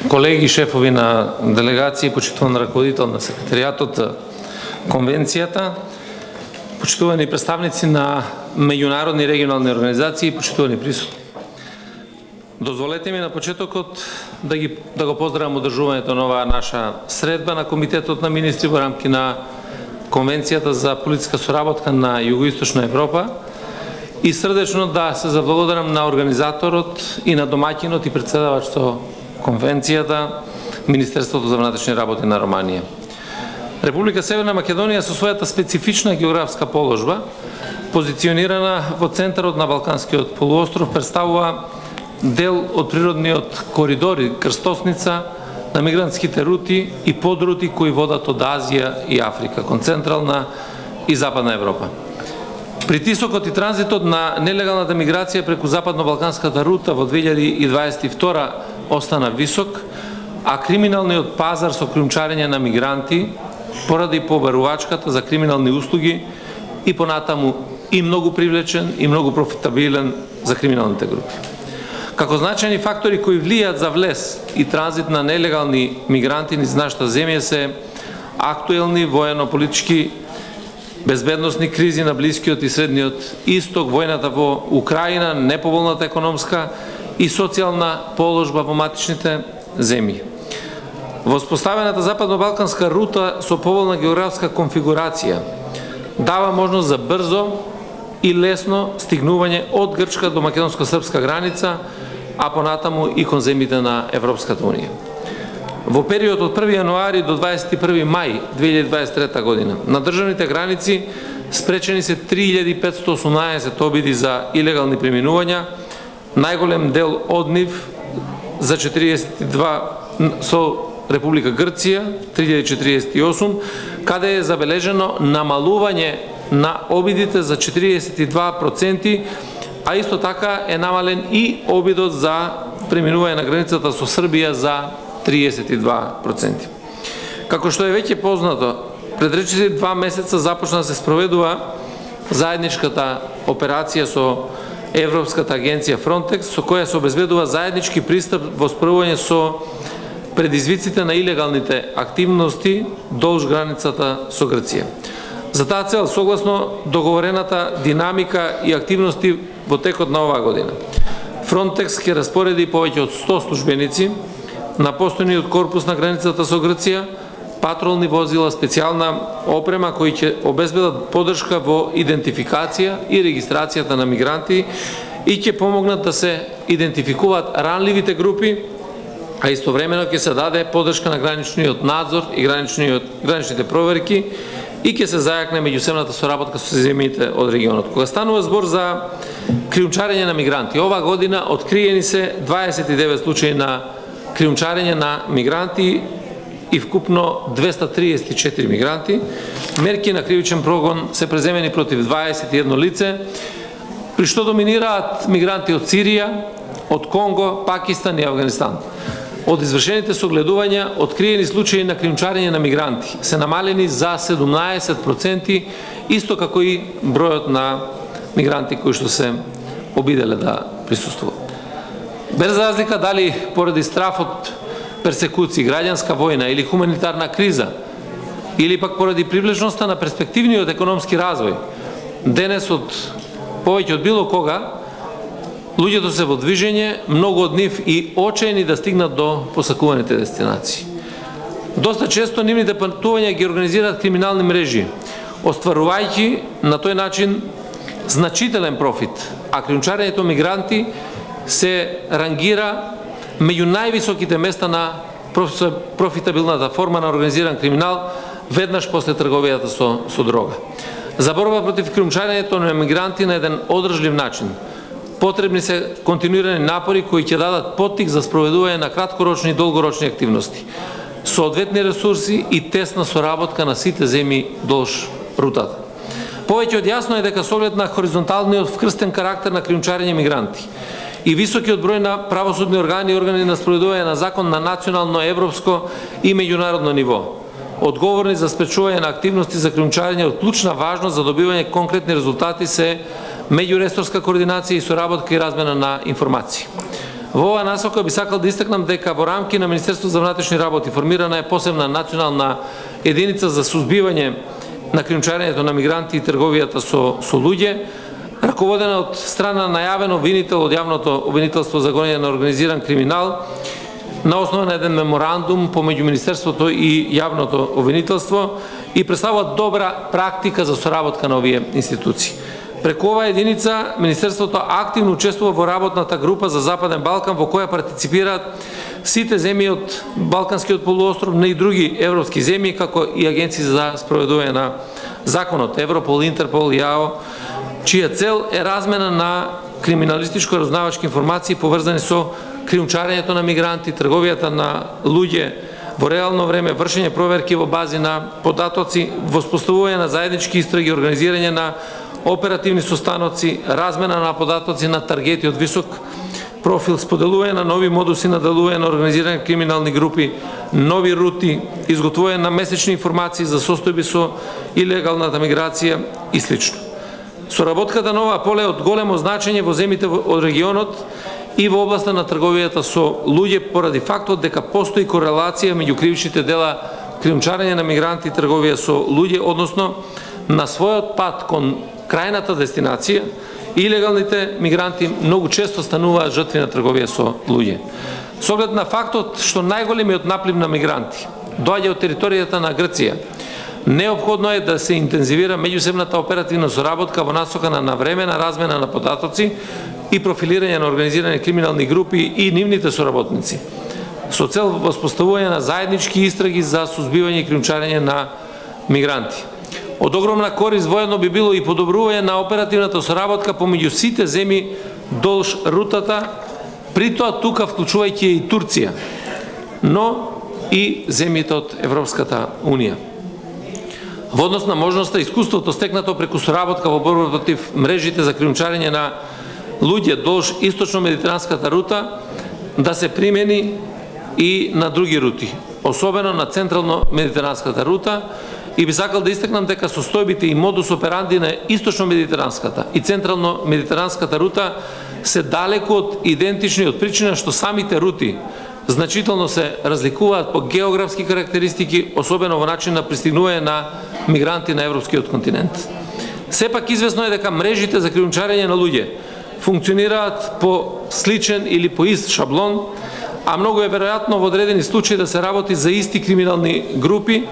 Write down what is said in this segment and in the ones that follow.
Колеги, шефови на делегации, почитуван раководител на секретаријатот за конвенцијата, почитувани представници на меѓународни и регионални организации, почитувани присутни. Дозволете ми на почетокот да го поздравам одржувањето на оваа наша средба на Комитетот на министри во рамки на Конвенцијата за полициска соработка на Југоисточна Европа и срдечно да се заблагодарам на организаторот и на домаќинот и председавач со Конвенцијата, Министерството за внатрешни работи на Романија. Република Северна Македонија со својата специфична географска положба, позиционирана во центарот на Балканскиот полуостров, представува дел од природниот коридор и крстосница на мигрантските рути и подрути кои водат од Азија и Африка кон Централна и Западна Европа. Притисокот и транзитот на нелегалната миграција преку западно-балканската рута во 2022 остана висок, а криминалниот пазар со криумчарење на мигранти поради побарувачката за криминални услуги и понатаму и многу привлечен и многу профитабилен за криминалните групи. Како значајни фактори кои влијаат за влез и транзит на нелегални мигранти низ нашата земја се актуелни воено-политички безбедносни кризи на Блискиот и Средниот Исток, војната во Украина, неповолната економска и социјална положба во матичните земји. Воспоставената западно-балканска рута со поволна географска конфигурација дава можност за брзо и лесно стигнување од грчка до македонско-српска граница, а понатаму и кон земјите на Европската унија. Во период од 1 јануари до 21 мај 2023 година на државните граници спречени се 3518 обиди за илегални преминувања, најголем дел од нив за 42 со Република Грција 3048, каде е забележено намалување на обидите за 42%, а исто така е намален и обидот за преминување на границата со Србија за 32%. Како што е веќе познато, пред речиси 2 месеца започна да се спроведува заедничката операција со Европската агенција Frontex, со која се обезбедува заеднички пристап во справување со предизвиците на илегалните активности долж границата со Грција. За таа цел, согласно договорената динамика и активности во текот на оваа година, Frontex ќе распореди повеќе од 100 службеници на постојниот корпус на границата со Грција, патролни возила, специјална опрема кои ќе обезбедат поддршка во идентификација и регистрацијата на мигранти и ќе помогнат да се идентификуваат ранливите групи, а истовремено ќе се даде поддршка на граничниот надзор и граничните проверки и ќе се зајакне меѓусебната соработка со земјите од регионот. Кога станува збор за криумчарење на мигранти, оваа година откриени се 29 случаи на криумчарење на мигранти и вкупно 234 мигранти. Мерки на кривичен прогон се преземени против 21 лице, при што доминираат мигранти од Сирија, од Конго, Пакистан и Афганистан. Од извршените согледувања, откриени случаи на криумчарење на мигранти се намалени за 17%, исто како и бројот на мигранти кои што се обиделе да присуствуваат. Без разлика дали поради страф од персекуција, граѓанска војна или хуманитарна криза, или пак поради привлечноста на перспективниот економски развој, денес од повеќе од било кога, луѓето се во движење, многу од нив и очаени да стигнат до посакуваните дестинации. Доста често нивните патувања ги организираат криминални мрежи, остварувајќи на тој начин значителен профит, а криумчарењето мигранти се рангира меѓу највисоките места на профитабилната форма на организиран криминал веднаш после трговијата со дрога. За борба против криумчарењето на мигранти на еден одржлив начин потребни се континуирани напори кои ќе дадат поттик за спроведување на краткорочни и долгорочни активности, соодветни ресурси и тесна соработка на сите земји долж рутата. Повеќе од јасно е дека со оглед на хоризонталниот вкрстен карактер на криумчарење мигранти и високиот број на правосудни органи и органи на спроведување на закон на национално, европско и меѓународно ниво, одговорни за спречување на активности за криумчарење од клучна важност за добивање конкретни резултати се меѓуресорска координација и соработка и размена на информации. Во оваа насока би сакал да истакнам дека во рамки на Министерството за внатрешни работи формирана е посебна национална единица за сузбивање на кријумчарењето на мигранти и трговијата со луѓе, раководена од страна најавен обвинител од јавното обвинителство за гонење на организиран криминал, на основа на еден меморандум помеѓу Министерството и јавното обвинителство и представува добра практика за соработка на овие институции. Преку оваа единица, Министерството активно учествува во работната група за Западен Балкан, во која партиципираат сите земји од Балканскиот полуостров, не и други европски земји, како и агенции за спроведување на законот, Европол, Интерпол, јао, чија цел е размена на криминалистичко-разузнавачки информации поврзани со кријумчарењето на мигранти, трговијата на луѓе во реално време, вршење проверки во бази на податоци, воспоставување на заеднички истраги, организирање на оперативни состаноци, размена на податоци на таргети од висок профил, споделување на нови модуси на делување на организирани криминални групи, нови рути, изготвување на месечни информации за состојби со илегалната миграција и слично. Соработката на оваа поле е од големо значење во земјите од регионот и во областа на трговијата со луѓе поради фактот дека постои корелација меѓу кривичните дела кријумчарење на мигранти и трговија со луѓе, односно на својот пат кон крајната дестинација, илегалните мигранти многу често стануваат жртви на трговија со луѓе. Со оглед на фактот што најголемиот наплив на мигранти доаѓа од територијата на Грција, неопходно е да се интензивира меѓусебната оперативна соработка во насока на навремена размена на податоци и профилирање на организирани криминални групи и нивните соработници, со цел воспоставување на заеднички истраги за сузбивање и кријумчарење на мигранти. Од огромна корист воедно би било и подобрување на оперативната соработка помеѓу сите земји долж рутата, при тоа тука вклучувајќи и Турција, но и земјите од Европската Унија. Во однос на можноста и искуството стекнато преку соработка во борба против мрежите за кријумчарење на луѓе долж источно-медитеранската рута, да се примени и на други рути, особено на централно-медитеранската рута, и би сакал да истакнам дека состојбите и модус операнди на источно-медитеранската и централно-медитеранската рута се далеку од идентични од причина што самите рути значително се разликуваат по географски карактеристики, особено во начин на пристигнување на мигранти на европскиот континент. Сепак известно е дека мрежите за кријумчарење на луѓе функционираат по сличен или по ист шаблон, а многу е веројатно во одредени случаи да се работи за исти криминални групи,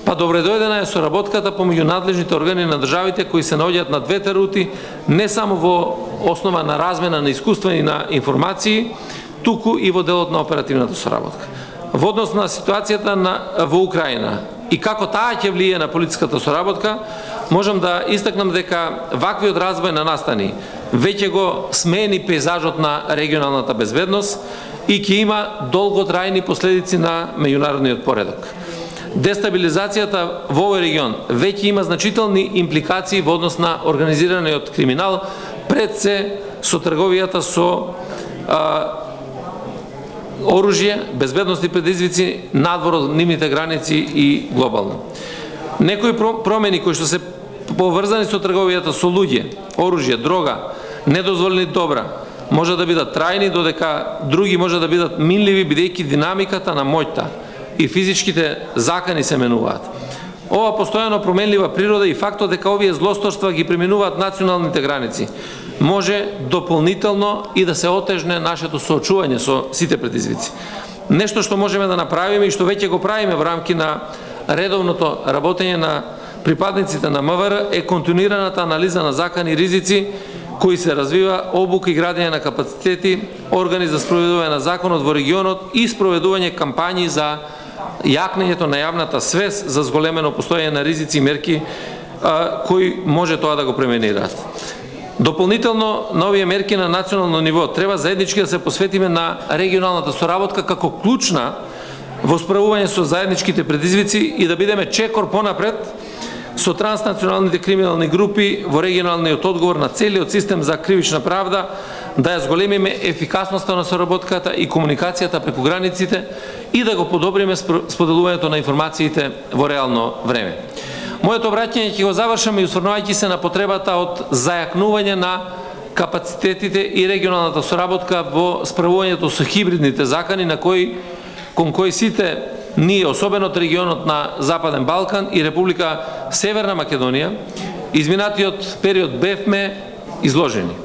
па добре дојдена е соработката помеѓу надлежните органи на државите кои се наоѓаат на двете рути, не само во основа на размена на искуства и на информации, туку и во делот на оперативната соработка. Во однос на ситуацијата во Украина и како таа ќе влие на политичката соработка, можам да истакнам дека ваквиот развој на настани веќе го смени пейзажот на регионалната безбедност и ќе има долготрајни последици на меѓународниот поредок. Дестабилизацијата во овој регион веќе има значителни импликации во однос на организираниот криминал, пред се со трговијата со оружје, безбедностни предизвици надвор од нивните граници и глобално. Некои промени кои што се поврзани со трговијата со луѓе, оружје, дрога, недозволени добра, може да бидат трајни, додека други може да бидат минливи, бидејќи динамиката на моќта и физичките закани се менуваат. Ова постојано променлива природа и фактот дека овие злосторства ги преминуваат националните граници може дополнително и да се отежне нашето соочување со сите предизвици. Нешто што можеме да направиме и што веќе го правиме во рамки на редовното работење на припадниците на МВР е континуираната анализа на закани и ризици кои се развива, обука и градење на капацитети, органи за спроведување на законот во регионот и спроведување кампањи за јакнењето на јавната свест за зголемено постојање на ризици и мерки кои може тоа да го пременираат. Дополнително на овие мерки на национално ниво треба заеднички да се посветиме на регионалната соработка како клучна во справување со заедничките предизвици и да бидеме чекор понапред со транснационалните криминални групи во регионалниот одговор на целиот систем за кривична правда, да ја зголемиме ефикасноста на соработката и комуникацијата преку границите и да го подобриме споделувањето на информациите во реално време. Моето обраќање ќе го завршам и усврнувајќи се на потребата од зајакнување на капацитетите и регионалната соработка во справувањето со хибридните закани кон кои сите ние, особено од регионот на Западен Балкан и Република Северна Македонија, изминатиот период бевме изложени.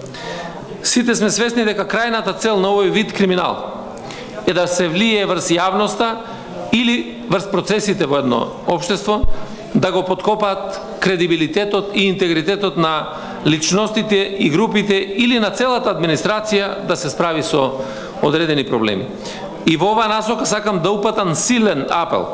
Сите сме свесни дека крајната цел на овој вид криминал е да се влие врз јавноста или врз процесите во едно општество, да го подкопаат кредибилитетот и интегритетот на личностите и групите или на целата администрација да се справи со одредени проблеми. И во оваа насока сакам да упатам силен апел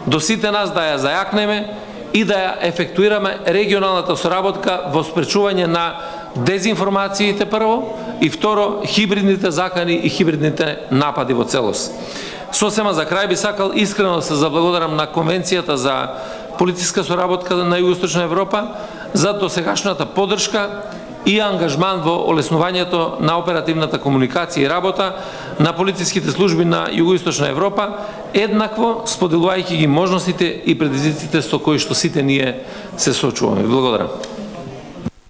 до сите нас да ја зајакнеме и да ја ефектуираме регионалната соработка во спречување на дезинформациите прво и второ хибридните закани и хибридните напади во целост. Сосема за крај би сакал искрено да се заблагодарам на Конвенцијата за полициска соработка на Југоисточна Европа за досегашната поддршка и ангажман во олеснувањето на оперативната комуникација и работа на полициските служби на Југоисточна Европа, еднакво споделувајќи ги можностите и предизвиците со кои што сите ние се соочуваме. Благодарам.